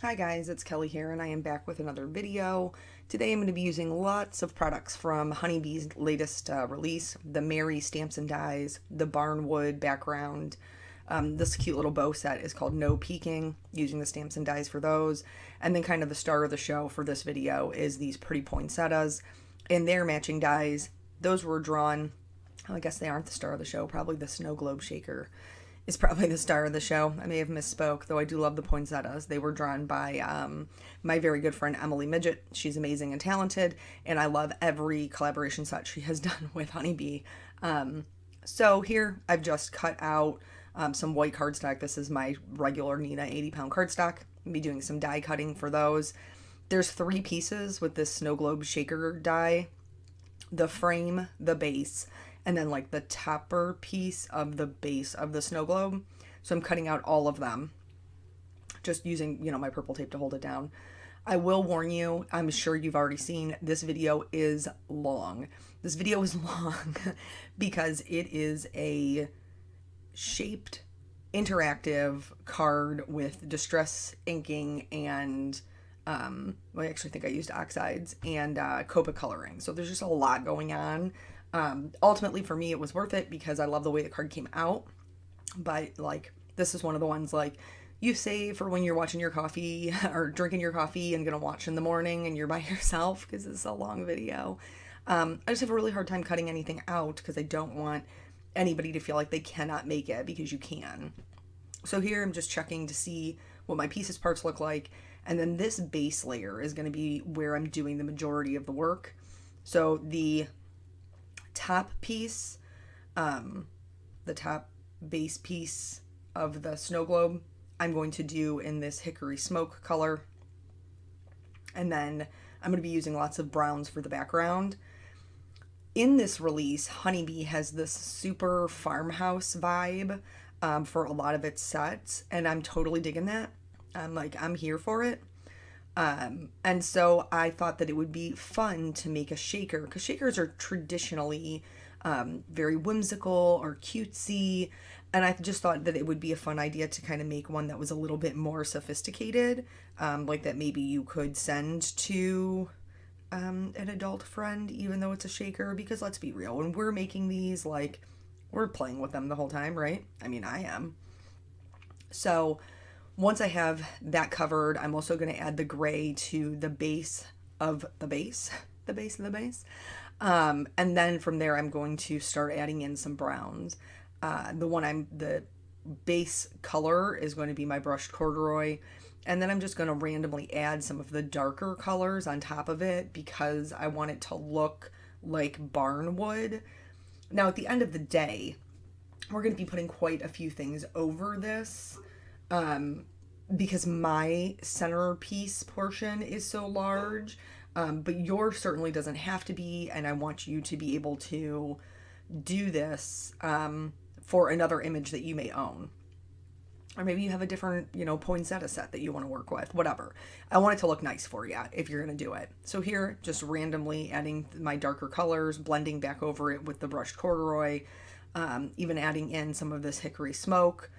Hi guys, it's Kelly here and I am back with another video. Today I'm going to be using lots of products from Honeybee's latest release, the Mary Stamps and Dies, the Barnwood background. This cute little bow set is called No Peeking, using the stamps and dies for those. And then kind of the star of the show for this video is these Pretty Poinsettias and their matching dies. Those were drawn, I guess they aren't the star of the show, probably the snow globe shaker is probably the star of the show. I may have misspoke, though I do love the poinsettias. They were drawn by my very good friend Emily Midget. She's amazing and talented, and I love every collaboration set she has done with Honeybee. So here I've just cut out some white cardstock. This is my regular Nina 80-pound cardstock. I'll be doing some die cutting for those. There's 3 pieces with this snow globe shaker die: the frame, the base, and then like the topper piece of the base of the snow globe. So I'm cutting out all of them, just using, my purple tape to hold it down. I will warn you, I'm sure you've already seen, this video is long. This video is long because it is a shaped, interactive card with distress inking and I actually think I used oxides and Copa coloring. So there's just a lot going on. Ultimately for me, it was worth it because I love the way the card came out. But this is one of the ones you save for when you're watching your coffee or drinking your coffee and gonna watch in the morning and you're by yourself because it's a long video. I just have a really hard time cutting anything out because I don't want anybody to feel like they cannot make it, because you can. So here I'm just checking to see what my pieces parts look like. And then this base layer is going to be where I'm doing the majority of the work. So the top piece, the top base piece of the snow globe, I'm going to do in this hickory smoke color. And then I'm going to be using lots of browns for the background. In this release, Honeybee has this super farmhouse vibe for a lot of its sets, and I'm totally digging that. I'm here for it. And so I thought that it would be fun to make a shaker, because shakers are traditionally very whimsical or cutesy, and I just thought that it would be a fun idea to kind of make one that was a little bit more sophisticated, like that maybe you could send to an adult friend, even though it's a shaker, because let's be real, when we're making these, we're playing with them the whole time, right? I mean, I am. So once I have that covered, I'm also going to add the gray to the base of the base, the base of the base. And then from there, I'm going to start adding in some browns. The base color is going to be my brushed corduroy. And then I'm just going to randomly add some of the darker colors on top of it because I want it to look like barnwood. Now, at the end of the day, we're going to be putting quite a few things over this because my centerpiece portion is so large, but yours certainly doesn't have to be, and I want you to be able to do this for another image that you may own. Or maybe you have a different, poinsettia set that you want to work with, whatever. I want it to look nice for you if you're going to do it. So here, just randomly adding my darker colors, blending back over it with the brushed corduroy, even adding in some of this hickory smoke,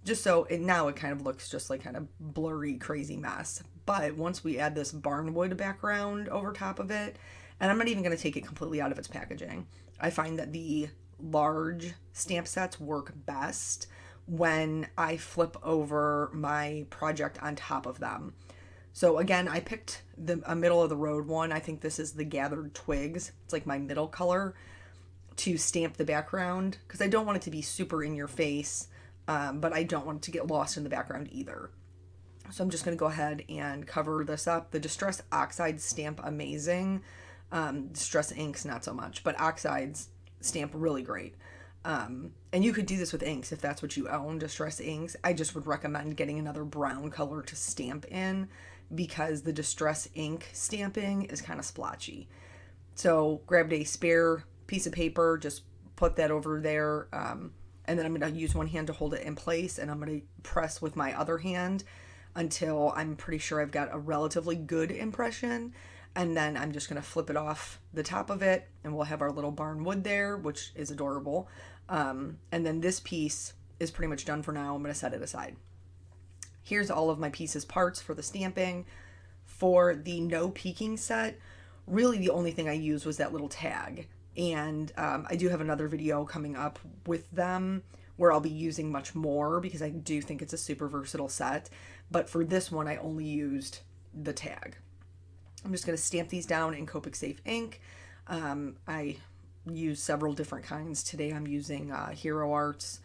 just so now it kind of looks just like kind of blurry, crazy mess. But once we add this barnwood background over top of it, and I'm not even going to take it completely out of its packaging, I find that the large stamp sets work best when I flip over my project on top of them. So again, I picked a middle of the road one. I think this is the Gathered Twigs. It's like my middle color to stamp the background because I don't want it to be super in your face, but I don't want it to get lost in the background either. So I'm just going to go ahead and cover this up. The Distress Oxides stamp amazing. Distress Inks not so much, but Oxides stamp really great. And you could do this with inks if that's what you own, Distress inks. I just would recommend getting another brown color to stamp in because the Distress ink stamping is kind of splotchy. So grabbed a spare piece of paper, just put that over there, and then I'm going to use one hand to hold it in place, and I'm going to press with my other hand until I'm pretty sure I've got a relatively good impression. And then I'm just going to flip it off the top of it, and we'll have our little barnwood there, which is adorable. And then this piece is pretty much done for now. I'm going to set it aside. Here's all of my pieces parts for the stamping. For the no peeking set, really the only thing I used was that little tag. And I do have another video coming up with them where I'll be using much more because I do think it's a super versatile set. But for this one, I only used the tag. I'm just going to stamp these down in Copic Safe ink. I use several different kinds. Today I'm using Hero Arts.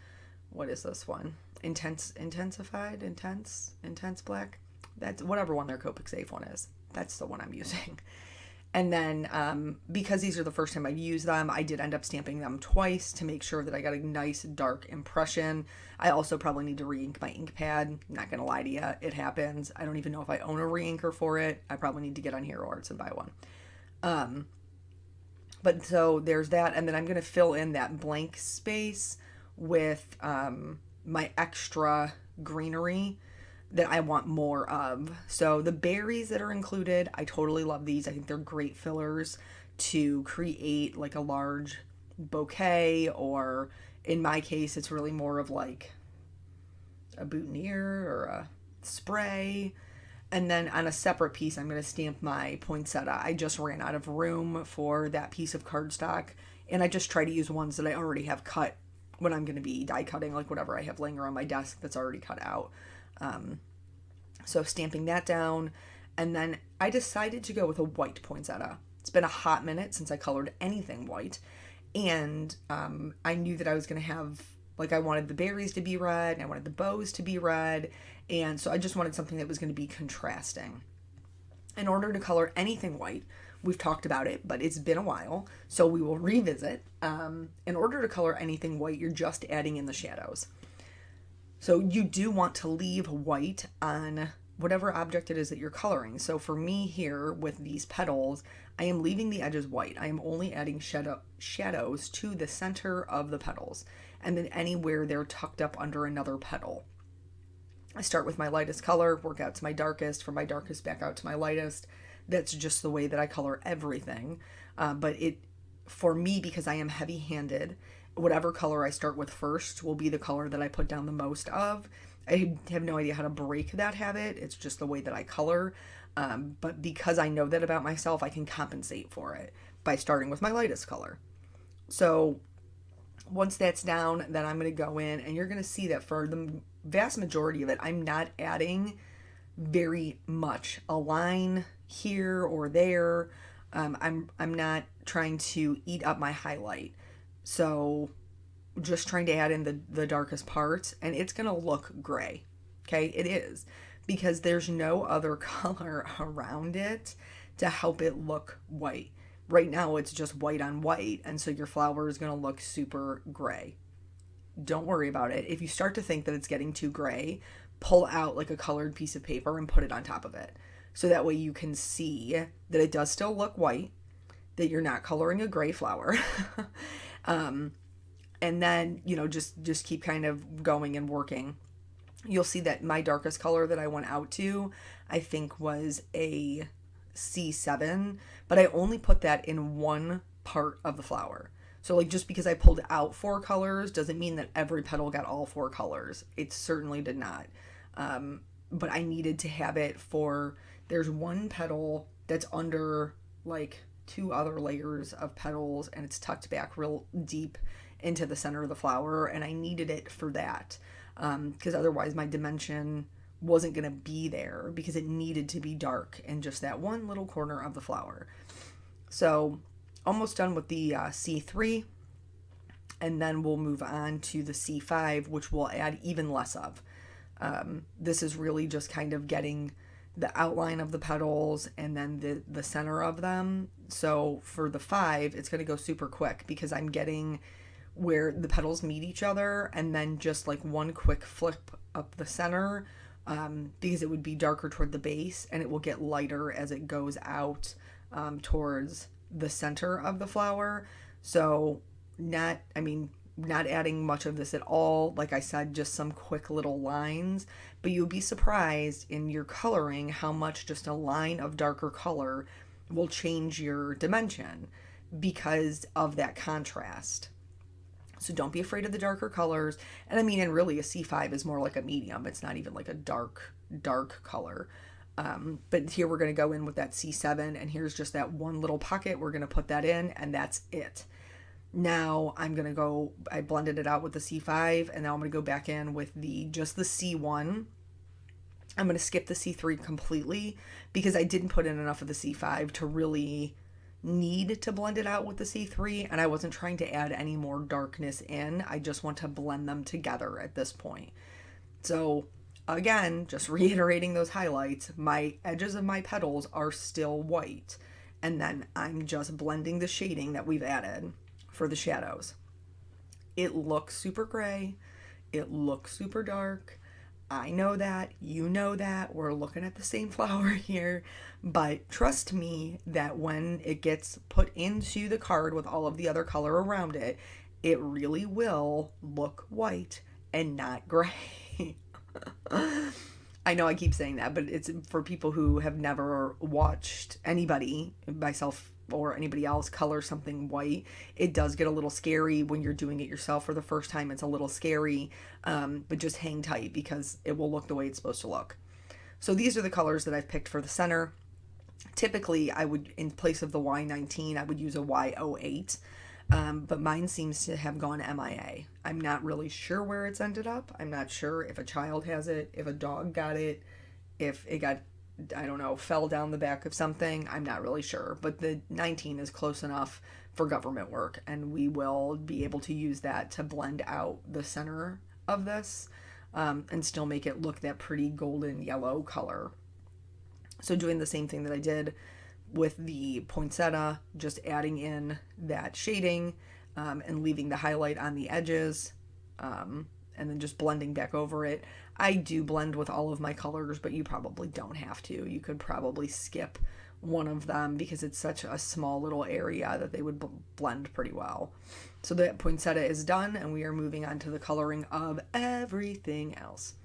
What is this one? Intense black. That's whatever one their Copic Safe one is. That's the one I'm using. And then because these are the first time I've used them, I did end up stamping them twice to make sure that I got a nice dark impression. I also probably need to re-ink my ink pad. Not going to lie to you, it happens. I don't even know if I own a re-inker for it. I probably need to get on Hero Arts and buy one. But so there's that, and then I'm going to fill in that blank space with my extra greenery that I want more of. So the berries that are included, I totally love these. I think they're great fillers to create like a large bouquet, or in my case, it's really more of like a boutonniere or a spray. And then on a separate piece, I'm going to stamp my poinsettia. I just ran out of room for that piece of cardstock, and I just try to use ones that I already have cut when I'm going to be die cutting, like whatever I have laying around my desk that's already cut out. So stamping that down, and then I decided to go with a white poinsettia. It's been a hot minute since I colored anything white, and I knew that I was going to have, like, I wanted the berries to be red, and I wanted the bows to be red, and so I just wanted something that was going to be contrasting. In order to color anything white, we've talked about it, but it's been a while, so we will revisit. In order to color anything white, you're just adding in the shadows. So you do want to leave white on whatever object it is that you're coloring. So for me here with these petals, I am leaving the edges white. I am only adding shadows to the center of the petals, and then anywhere they're tucked up under another petal. I start with my lightest color, work out to my darkest, from my darkest back out to my lightest. That's just the way that I color everything. But for me, because I am heavy-handed, whatever color I start with first will be the color that I put down the most of. I have no idea how to break that habit. It's just the way that I color. But because I know that about myself, I can compensate for it by starting with my lightest color. So once that's down, then I'm going to go in, and you're going to see that for the vast majority of it, I'm not adding very much. A line here or there. I'm not trying to eat up my highlight. So just trying to add in the darkest parts, and it's going to look gray. Okay, it is, because there's no other color around it to help it look white. Right now it's just white on white, and so your flower is going to look super gray. Don't worry about it. If you start to think that it's getting too gray, pull out like a colored piece of paper and put it on top of it. So that way you can see that it does still look white, that you're not coloring a gray flower. And then, just keep kind of going and working. You'll see that my darkest color that I went out to, I think was a C7, but I only put that in one part of the flower. So like, just because I pulled out 4 colors doesn't mean that every petal got all 4 colors. It certainly did not. But I needed to have it there's one petal that's under like 2 other layers of petals, and it's tucked back real deep into the center of the flower, and I needed it for that, because otherwise my dimension wasn't going to be there, because it needed to be dark in just that one little corner of the flower. So almost done with the C3, and then we'll move on to the C5, which we'll add even less of. This is really just kind of getting the outline of the petals and then the center of them. So for the 5, it's going to go super quick, because I'm getting where the petals meet each other, and then just like one quick flip up the center, because it would be darker toward the base, and it will get lighter as it goes out towards the center of the flower. So not adding much of this at all. Like I said, just some quick little lines, but you'll be surprised in your coloring how much just a line of darker color will change your dimension because of that contrast. So don't be afraid of the darker colors. And I mean, and really a C5 is more like a medium. It's not even like a dark color. But here we're going to go in with that C7, and here's just that one little pocket. We're going to put that in, and that's it. Now I'm going to go, I blended it out with the C5, and now I'm going to go back in with just the C1. I'm going to skip the C3 completely because I didn't put in enough of the C5 to really need to blend it out with the C3, and I wasn't trying to add any more darkness in. I just want to blend them together at this point. So again, just reiterating those highlights, my edges of my petals are still white, and then I'm just blending the shading that we've added for the shadows. It looks super gray. It looks super dark. I know that, you know that, we're looking at the same flower here, but trust me that when it gets put into the card with all of the other color around it, it really will look white and not gray. I know I keep saying that, but it's for people who have never watched anybody, myself or anybody else, color something white. It does get a little scary when you're doing it yourself for the first time. It's a little scary, but just hang tight because it will look the way it's supposed to look. So these are the colors that I've picked for the center. Typically, I would, in place of the Y19, I would use a Y08, but mine seems to have gone MIA. I'm not really sure where it's ended up. I'm not sure if a child has it, if a dog got it, if it got, I don't know, fell down the back of something. I'm not really sure, but the 19 is close enough for government work, and we will be able to use that to blend out the center of this and still make it look that pretty golden yellow color. So doing the same thing that I did with the poinsettia, just adding in that shading and leaving the highlight on the edges, and then just blending back over it. I do blend with all of my colors, but you probably don't have to. You could probably skip one of them because it's such a small little area that they would blend pretty well. So the poinsettia is done, and we are moving on to the coloring of everything else.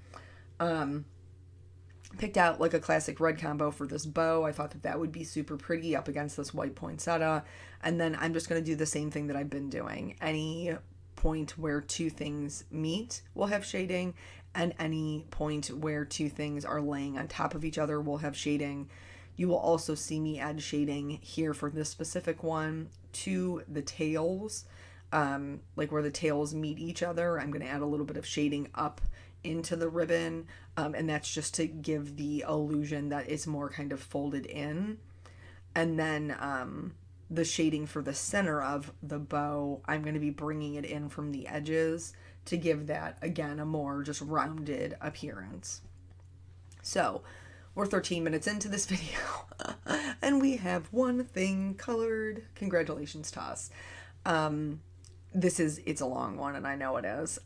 Picked out like a classic red combo for this bow. I thought that would be super pretty up against this white poinsettia. And then I'm just going to do the same thing that I've been doing. Any point where two things meet will have shading, and any point where two things are laying on top of each other will have shading. You will also see me add shading here for this specific one to the tails, like where the tails meet each other. I'm going to add a little bit of shading up into the ribbon, and that's just to give the illusion that it's more kind of folded in. And then the shading for the center of the bow, I'm going to be bringing it in from the edges to give that, again, a more just rounded appearance. So we're 13 minutes into this video and we have one thing colored. Congratulations to us. It's a long one, and I know it is.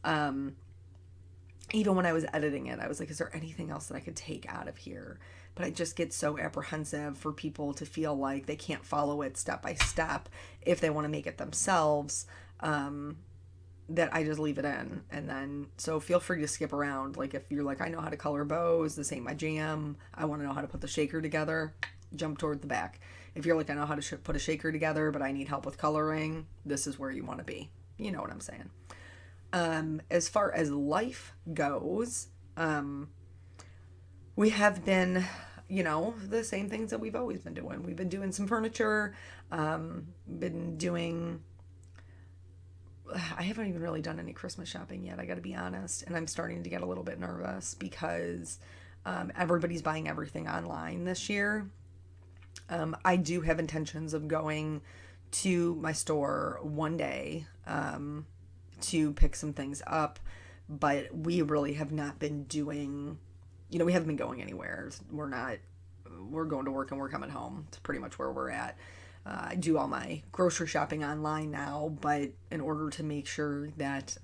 Even when I was editing it, I was like, is there anything else that I could take out of here? But I just get so apprehensive for people to feel like they can't follow it step by step if they want to make it themselves, that I just leave it in. And then, so feel free to skip around. Like if you're like, I know how to color bows, this ain't my jam, I want to know how to put the shaker together, jump toward the back. If you're like, I know how to put a shaker together, but I need help with coloring, this is where you want to be. You know what I'm saying? As far as life goes, we have been, the same things that we've always been doing. We've been doing some furniture, been doing, I haven't even really done any Christmas shopping yet, I gotta be honest, and I'm starting to get a little bit nervous because everybody's buying everything online this year. I do have intentions of going to my store one day, to pick some things up, but we really have not been doing, we haven't been going anywhere. We're going to work and we're coming home. It's pretty much where we're at. I do all my grocery shopping online now, but in order to make sure that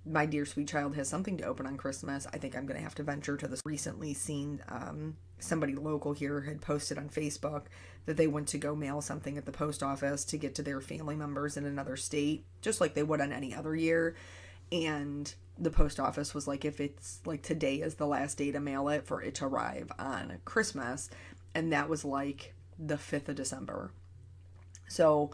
my dear sweet child has something to open on Christmas, I think I'm going to have to venture to this. Recently seen somebody local here had posted on Facebook that they went to go mail something at the post office to get to their family members in another state, just like they would on any other year. And the post office was like, if it's like today is the last day to mail it for it to arrive on Christmas. And that was like the 5th of December. So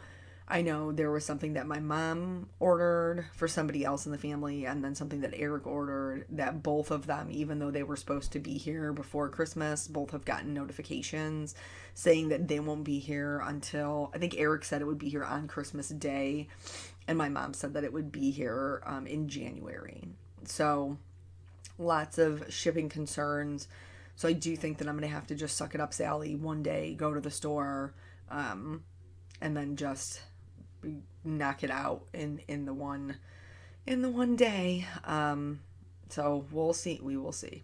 I know there was something that my mom ordered for somebody else in the family, and then something that Eric ordered that both of them, even though they were supposed to be here before Christmas, both have gotten notifications saying that they won't be here until, I think Eric said it would be here on Christmas Day, and my mom said that it would be here in January. So lots of shipping concerns. So I do think that I'm going to have to just suck it up, Sally, one day, go to the store, and then just knock it out in the one day. So we'll see. We will see.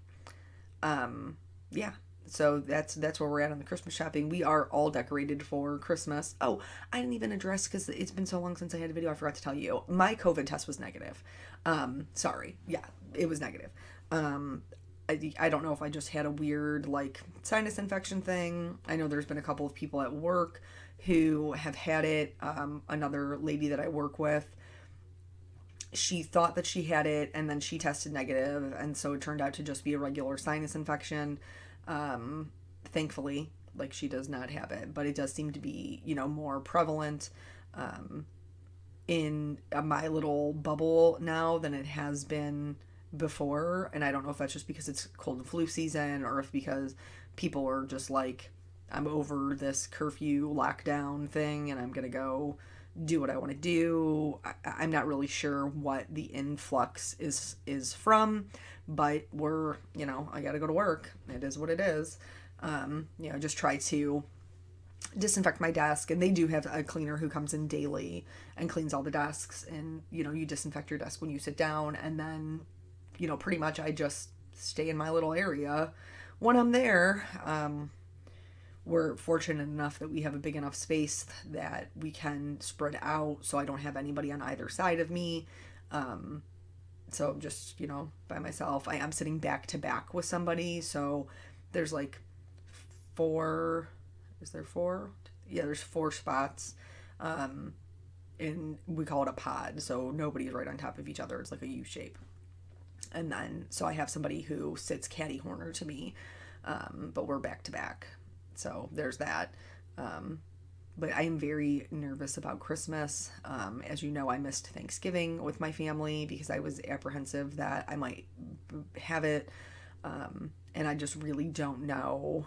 Yeah. So that's where we're at on the Christmas shopping. We are all decorated for Christmas. Oh, I didn't even address, because it's been so long since I had a video, I forgot to tell you. My COVID test was negative. Sorry. Yeah, it was negative. I don't know if I just had a weird like sinus infection thing. I know there's been a couple of people at work who have had it. Another lady that I work with, she thought that she had it, and then she tested negative, and so it turned out to just be a regular sinus infection. Thankfully, like, she does not have it, but it does seem to be, more prevalent in my little bubble now than it has been before. And I don't know if that's just because it's cold and flu season, or if because people are just like, I'm over this curfew lockdown thing and I'm gonna go do what I want to do. I'm not really sure what the influx is from, but we're, I gotta go to work. It is what it is. Just try to disinfect my desk, and they do have a cleaner who comes in daily and cleans all the desks, and you disinfect your desk when you sit down, and then pretty much I just stay in my little area when I'm there. We're fortunate enough that we have a big enough space that we can spread out, so I don't have anybody on either side of me. So just, by myself. I am sitting back to back with somebody, so there's like four, is there four? Yeah, there's 4 spots. And we call it a pod, so nobody's right on top of each other. It's like a U shape. And then, so I have somebody who sits catty corner to me, but we're back to back. So there's that. But I am very nervous about Christmas. As you know, I missed Thanksgiving with my family because I was apprehensive that I might have it. And I just really don't know.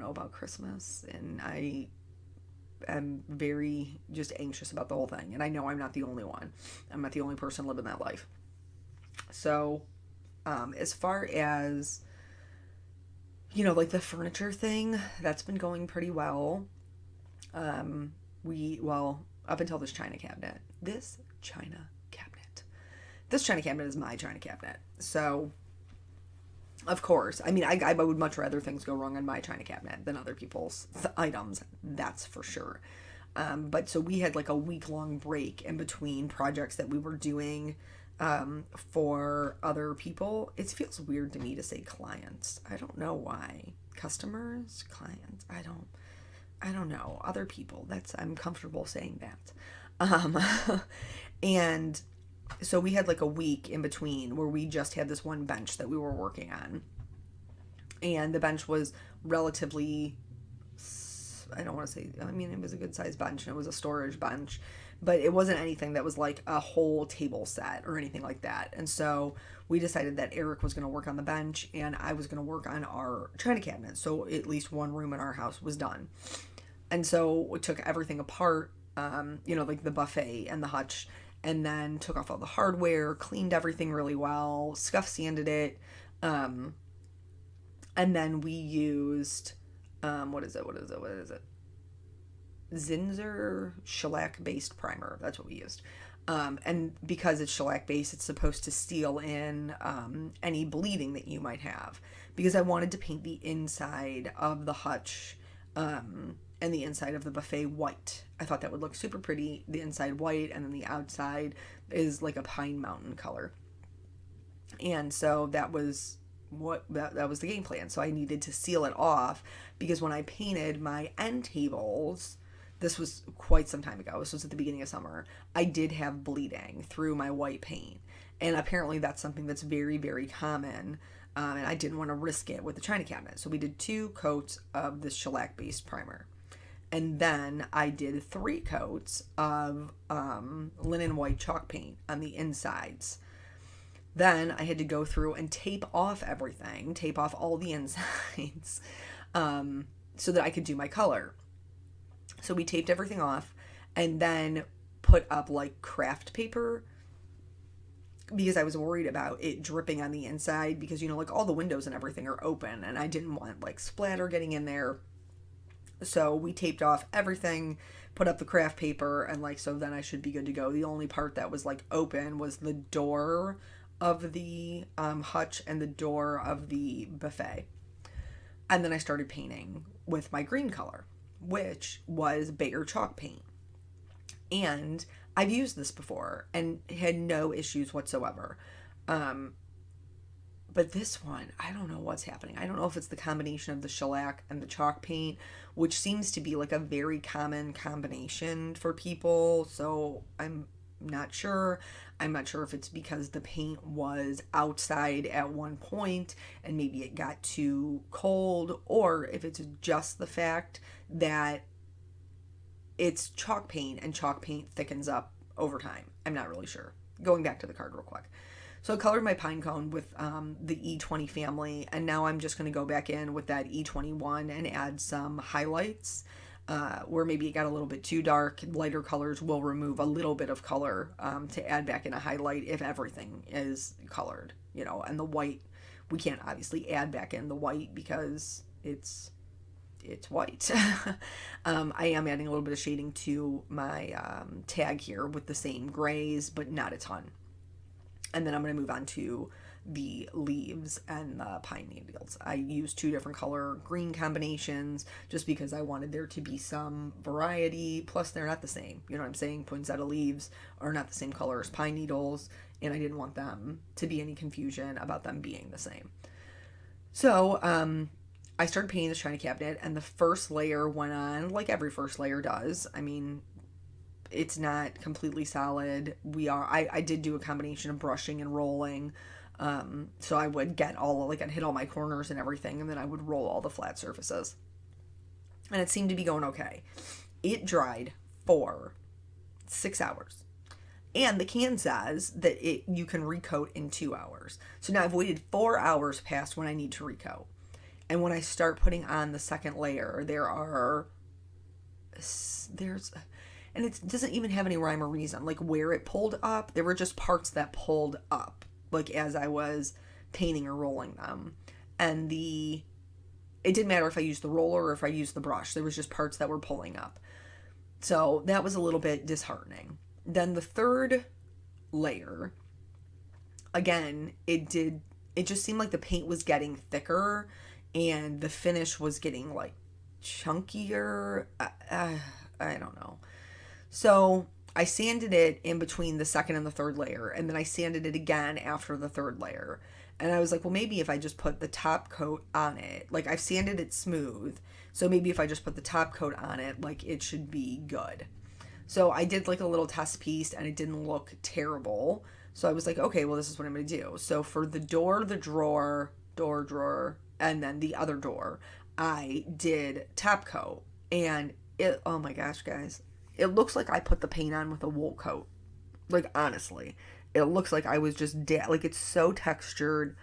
About Christmas. And I am very just anxious about the whole thing. And I know I'm not the only one. I'm not the only person living that life. So, as far as, like the furniture thing, that's been going pretty well. Up until this china cabinet. This china cabinet is my china cabinet. So, of course, I mean, I would much rather things go wrong on my china cabinet than other people's items. That's for sure. But so we had like a week-long break in between projects that we were doing for other people. It feels weird to me to say clients. I don't know why. Customers, clients, I don't know. Other people. I'm comfortable saying that. And so we had like a week in between where we just had this one bench that we were working on. And the bench was relatively, I don't want to say, it was a good sized bench, and it was a storage bench, but it wasn't anything that was like a whole table set or anything like that. And so we decided that Eric was going to work on the bench and I was going to work on our china cabinet. So at least one room in our house was done. And so we took everything apart, like the buffet and the hutch, and then took off all the hardware, cleaned everything really well, scuff sanded it. And then we used, what is it? Zinsser shellac-based primer. That's what we used. And because it's shellac-based, it's supposed to seal in any bleeding that you might have. Because I wanted to paint the inside of the hutch and the inside of the buffet white. I thought that would look super pretty. The inside white, and then the outside is like a pine mountain color. And so that was that was the game plan. So I needed to seal it off because when I painted my end tables, this was quite some time ago, this was at the beginning of summer, I did have bleeding through my white paint. And apparently that's something that's very, very common. And I didn't want to risk it with the china cabinet. So we did 2 coats of this shellac-based primer. And then I did 3 coats of linen white chalk paint on the insides. Then I had to go through and tape off everything, tape off all the insides, so that I could do my color. So we taped everything off and then put up like craft paper because I was worried about it dripping on the inside because, like all the windows and everything are open and I didn't want like splatter getting in there. So we taped off everything, put up the craft paper, and like, so then I should be good to go. The only part that was like open was the door of the hutch and the door of the buffet. And then I started painting with my green color, which was Behr chalk paint. And I've used this before and had no issues whatsoever. But this one, I don't know what's happening. I don't know if it's the combination of the shellac and the chalk paint, which seems to be like a very common combination for people. So I'm not sure. I'm not sure if it's because the paint was outside at one point and maybe it got too cold, or if it's just the fact that it's chalk paint and chalk paint thickens up over time. I'm not really sure. Going back to the card real quick. So I colored my pine cone with the E20 family, and now I'm just going to go back in with that E21 and add some highlights where maybe it got a little bit too dark. Lighter colors will remove a little bit of color to add back in a highlight if everything is colored, and the white, we can't obviously add back in the white because it's white. I am adding a little bit of shading to my tag here with the same grays, but not a ton. And then I'm going to move on to the leaves and the pine needles. I used 2 different color green combinations just because I wanted there to be some variety. Plus, they're not the same. You know what I'm saying? Poinsettia leaves are not the same color as pine needles, and I didn't want them to be any confusion about them being the same. So, I started painting this china cabinet, and the first layer went on like every first layer does. I mean, it's not completely solid. I did do a combination of brushing and rolling. So I would get I'd hit all my corners and everything, and then I would roll all the flat surfaces. And it seemed to be going okay. It dried for 6 hours. And the can says that you can recoat in 2 hours. So now I've waited 4 hours past when I need to recoat. And when I start putting on the second layer, and it doesn't even have any rhyme or reason. Like where it pulled up, there were just parts that pulled up, like as I was painting or rolling them. And it didn't matter if I used the roller or if I used the brush. There was just parts that were pulling up. So that was a little bit disheartening. Then the third layer, again, it just seemed like the paint was getting thicker and the finish was getting like chunkier. I don't know. So I sanded it in between the second and the third layer, and then I sanded it again after the third layer. And I was like, well, maybe if I just put the top coat on it, like I've sanded it smooth, so maybe if I just put the top coat on it, like it should be good. So I did like a little test piece and it didn't look terrible. So I was like, okay, well, this is what I'm going to do. So for the door, the drawer, and then the other door, I did top coat, and oh my gosh, guys. It looks like I put the paint on with a wool coat. Like, honestly. It looks like I was just like, it's so textured.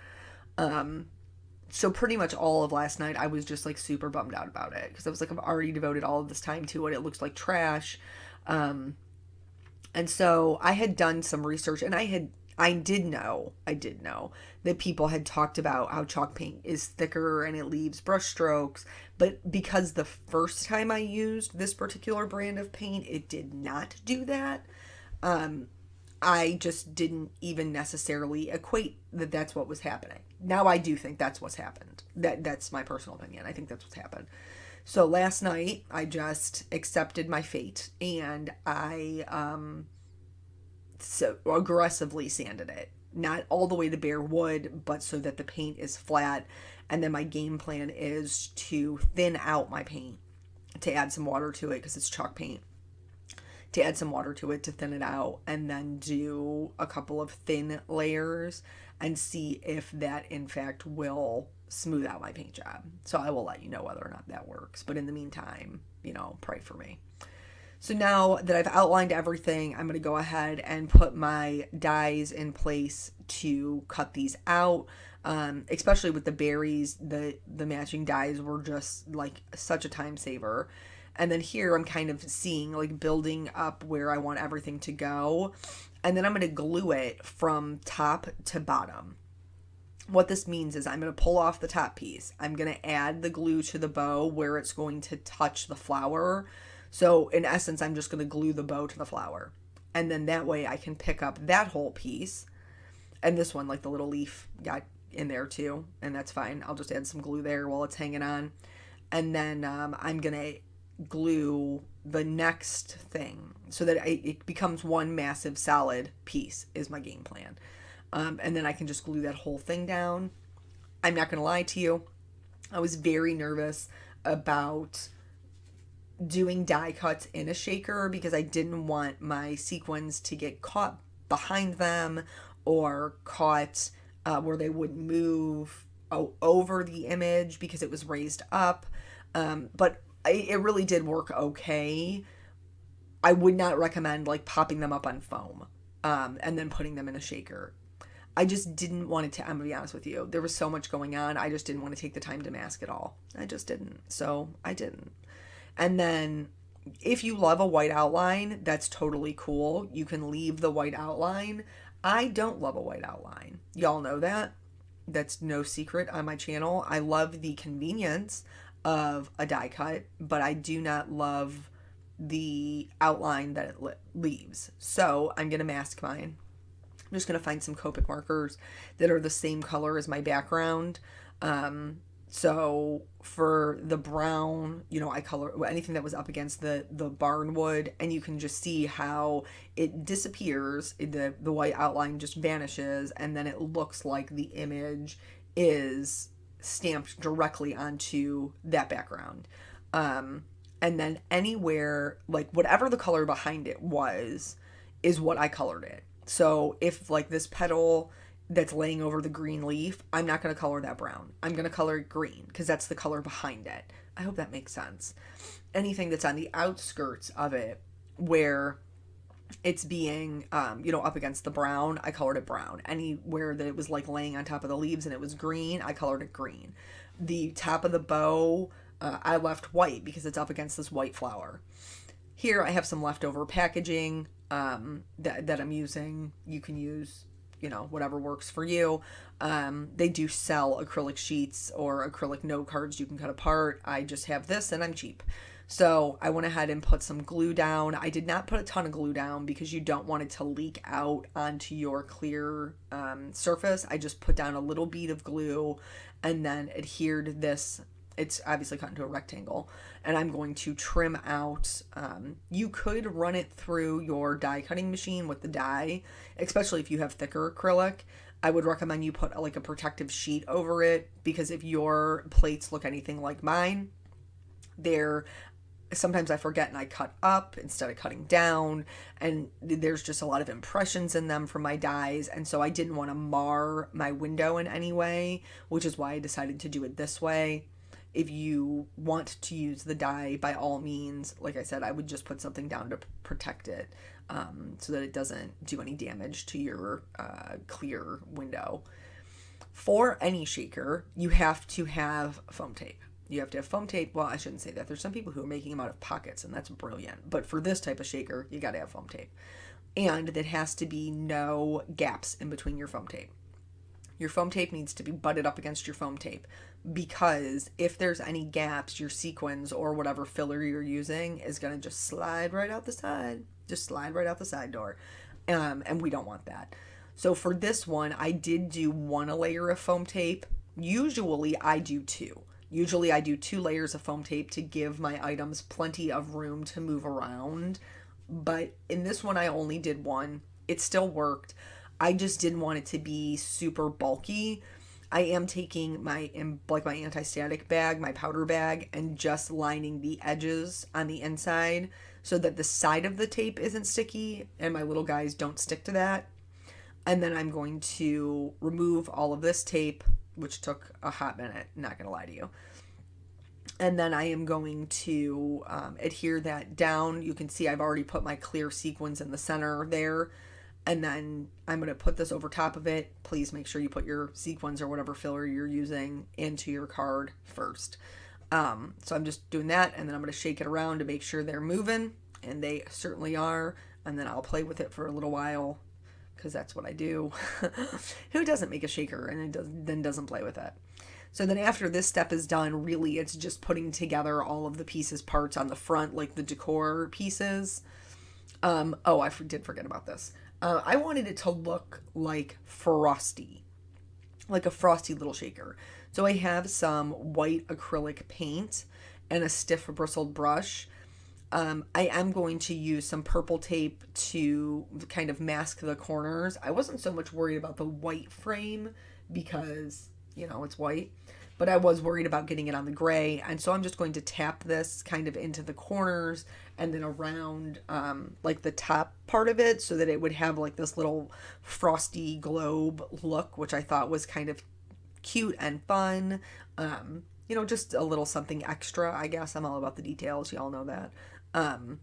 So pretty much all of last night, I was just, like, super bummed out about it. Because I was like, I've already devoted all of this time to it. It looks like trash. And so I had done some research. And I did know that people had talked about how chalk paint is thicker and it leaves brush strokes, but because the first time I used this particular brand of paint, it did not do that. I just didn't even necessarily equate that that's what was happening. Now I do think that's what's happened. That's my personal opinion. I think that's what's happened. So last night I just accepted my fate and I so aggressively sanded it. Not all the way to bare wood, but so that the paint is flat. And then my game plan is to thin out my paint, to add some water to it because it's chalk paint. To add some water to it to thin it out, and then do a couple of thin layers and see if that in fact will smooth out my paint job. So I will let you know whether or not that works. But in the meantime, pray for me. So now that I've outlined everything, I'm going to go ahead and put my dies in place to cut these out. Especially with the berries, the matching dies were just like such a time saver. And then here I'm kind of seeing like building up where I want everything to go. And then I'm going to glue it from top to bottom. What this means is I'm going to pull off the top piece. I'm going to add the glue to the bow where it's going to touch the flower. So in essence, I'm just going to glue the bow to the flower. And then that way I can pick up that whole piece. And this one, like the little leaf got in there too. And that's fine. I'll just add some glue there while it's hanging on. And then I'm going to glue the next thing so that it becomes one massive solid piece is my game plan. And then I can just glue that whole thing down. I'm not going to lie to you. I was very nervous about doing die cuts in a shaker because I didn't want my sequins to get caught behind them or caught where they would move over the image because it was raised up. But it really did work okay. I would not recommend like popping them up on foam and then putting them in a shaker. I just didn't want it to, I'm going to be honest with you. There was so much going on. I just didn't want to take the time to mask it all. I just didn't. So I didn't. And then if you love a white outline, that's totally cool. You can leave the white outline. I don't love a white outline. Y'all know that. That's no secret on my channel. I love the convenience of a die cut, but I do not love the outline that it leaves. So I'm going to mask mine. I'm just going to find some Copic markers that are the same color as my background. So for the brown, I color anything that was up against the barnwood, and you can just see how it disappears. The white outline just vanishes, and then it looks like the image is stamped directly onto that background. And then anywhere, like whatever the color behind it was, is what I colored it. So if like this petal that's laying over the green leaf, I'm not going to color that brown. I'm going to color it green because that's the color behind it. I hope that makes sense. Anything that's on the outskirts of it where it's being, up against the brown, I colored it brown. Anywhere that it was like laying on top of the leaves and it was green, I colored it green. The top of the bow, I left white because it's up against this white flower. Here I have some leftover packaging that I'm using. You can use, whatever works for you. They do sell acrylic sheets or acrylic note cards you can cut apart. I just have this and I'm cheap. So I went ahead and put some glue down. I did not put a ton of glue down because you don't want it to leak out onto your clear surface. I just put down a little bead of glue and then adhered this. It's obviously cut into a rectangle, and I'm going to trim out. You could run it through your die cutting machine with the die, especially if you have thicker acrylic. I would recommend you put like a protective sheet over it because if your plates look anything like mine, sometimes I forget and I cut up instead of cutting down, and there's just a lot of impressions in them from my dies, and so I didn't want to mar my window in any way, which is why I decided to do it this way. If you want to use the die, by all means, like I said, I would just put something down to protect it so that it doesn't do any damage to your clear window. For any shaker, you have to have foam tape. You have to have foam tape. Well, I shouldn't say that. There's some people who are making them out of pockets, and that's brilliant. But for this type of shaker, you got to have foam tape. And there has to be no gaps in between your foam tape. Your foam tape needs to be butted up against your foam tape because if there's any gaps, your sequins or whatever filler you're using is going to just slide right out the side. Just slide right out the side door. And we don't want that. So for this one, I did do one layer of foam tape. Usually I do two. Usually I do 2 layers of foam tape to give my items plenty of room to move around. But in this one, I only did 1. It still worked. I just didn't want it to be super bulky. I am taking my anti-static bag, my powder bag, and just lining the edges on the inside so that the side of the tape isn't sticky and my little guys don't stick to that. And then I'm going to remove all of this tape, which took a hot minute, not gonna lie to you. And then I am going to adhere that down. You can see I've already put my clear sequins in the center there. And then I'm going to put this over top of it. Please make sure you put your sequins or whatever filler you're using into your card first. So I'm just doing that, and then I'm going to shake it around to make sure they're moving, and they certainly are. And then I'll play with it for a little while, because that's what I do. Who doesn't make a shaker and then doesn't play with it? So then after this step is done, really it's just putting together all of the pieces, parts on the front, like the decor pieces. I did forget about this. I wanted it to look like frosty, like a frosty little shaker. So I have some white acrylic paint and a stiff bristled brush. I am going to use some purple tape to kind of mask the corners. I wasn't so much worried about the white frame because, it's white, but I was worried about getting it on the gray. And so I'm just going to tap this kind of into the corners and then around like the top part of it, so that it would have like this little frosty globe look, which I thought was kind of cute and fun. Just a little something extra, I guess. I'm all about the details. Y'all know that. And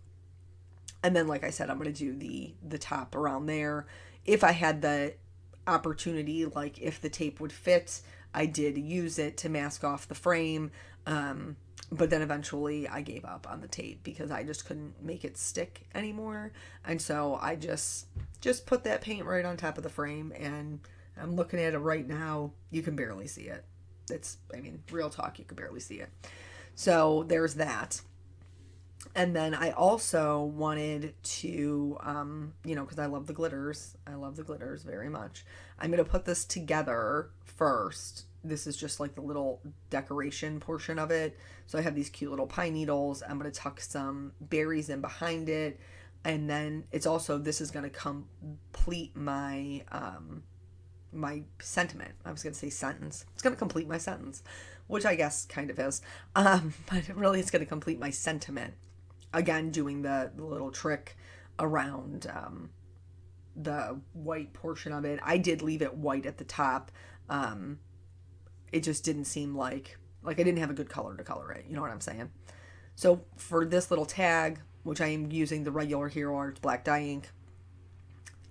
then, like I said, I'm going to do the top around there. If I had the opportunity, like if the tape would fit, I did use it to mask off the frame. But then eventually I gave up on the tape because I just couldn't make it stick anymore. And so I just put that paint right on top of the frame, and I'm looking at it right now. You can barely see it. Real talk, you can barely see it. So there's that. And then I also wanted to, because I love the glitters. I love the glitters very much. I'm going to put this together first. This is just like the little decoration portion of it. So I have these cute little pine needles. I'm going to tuck some berries in behind it. And then this is going to complete my, my sentiment. I was going to say sentence. It's going to complete my sentence, which I guess kind of is. But really it's going to complete my sentiment. Again, doing the little trick around the white portion of it. I did leave it white at the top. It just didn't seem like I didn't have a good color to color it. You know what I'm saying? So for this little tag, which I am using the regular Hero Arts black dye ink,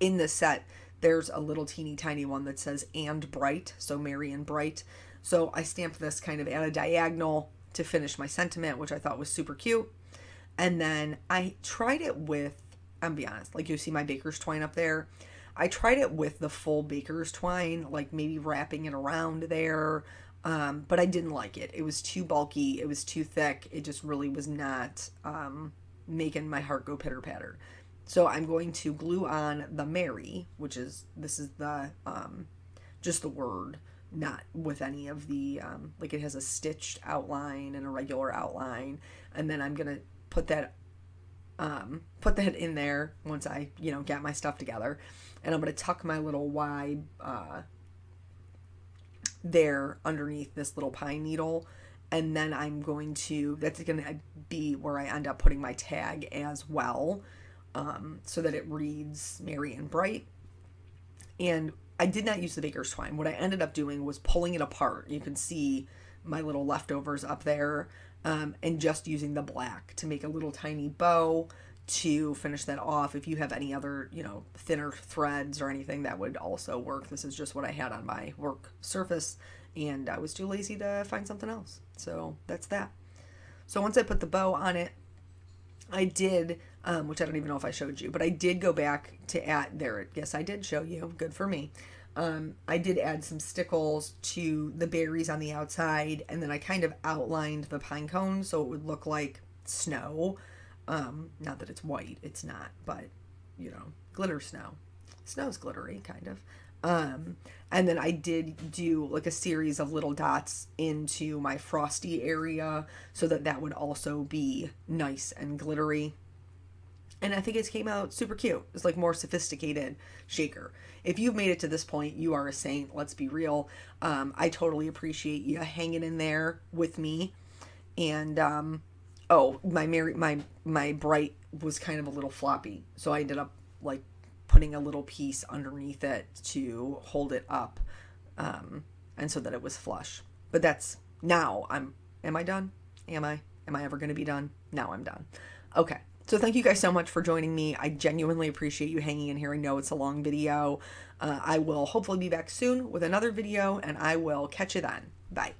in this set, there's a little teeny tiny one that says "and bright," so merry and bright. So I stamped this kind of at a diagonal to finish my sentiment, which I thought was super cute. And then I tried it with, I'm be honest, like you see my baker's twine up there. I tried it with the full baker's twine, like maybe wrapping it around there. But I didn't like it. It was too bulky. It was too thick. It just really was not making my heart go pitter patter. So I'm going to glue on the Mary, this is the, just the word, not with any of the, like it has a stitched outline and a regular outline. And then I'm going to put that in there once I, get my stuff together. And I'm going to tuck my little Y there underneath this little pine needle. And then that's going to be where I end up putting my tag as well, so that it reads merry and bright. And I did not use the baker's twine. What I ended up doing was pulling it apart. You can see my little leftovers up there, and just using the black to make a little tiny bow to finish that off. If you have any other, thinner threads or anything, that would also work. This is just what I had on my work surface, and I was too lazy to find something else. So that's that. So once I put the bow on it, I did, which I don't even know if I showed you, but I did go back to add, there, yes, I did show you, good for me. I did add some stickles to the berries on the outside, and then I kind of outlined the pine cones so it would look like snow. Not that it's white, it's not, but, glitter snow. Snow's glittery, kind of. And then I did do like a series of little dots into my frosty area so that would also be nice and glittery. And I think it came out super cute. It's like more sophisticated shaker. If you've made it to this point, you are a saint. Let's be real. I totally appreciate you hanging in there with me. And, my bright was kind of a little floppy. So I ended up like putting a little piece underneath it to hold it up. and so that it was flush. But that's now am I done? Am I ever going to be done? Now I'm done. Okay. So thank you guys so much for joining me. I genuinely appreciate you hanging in here. I know it's a long video. I will hopefully be back soon with another video, and I will catch you then. Bye.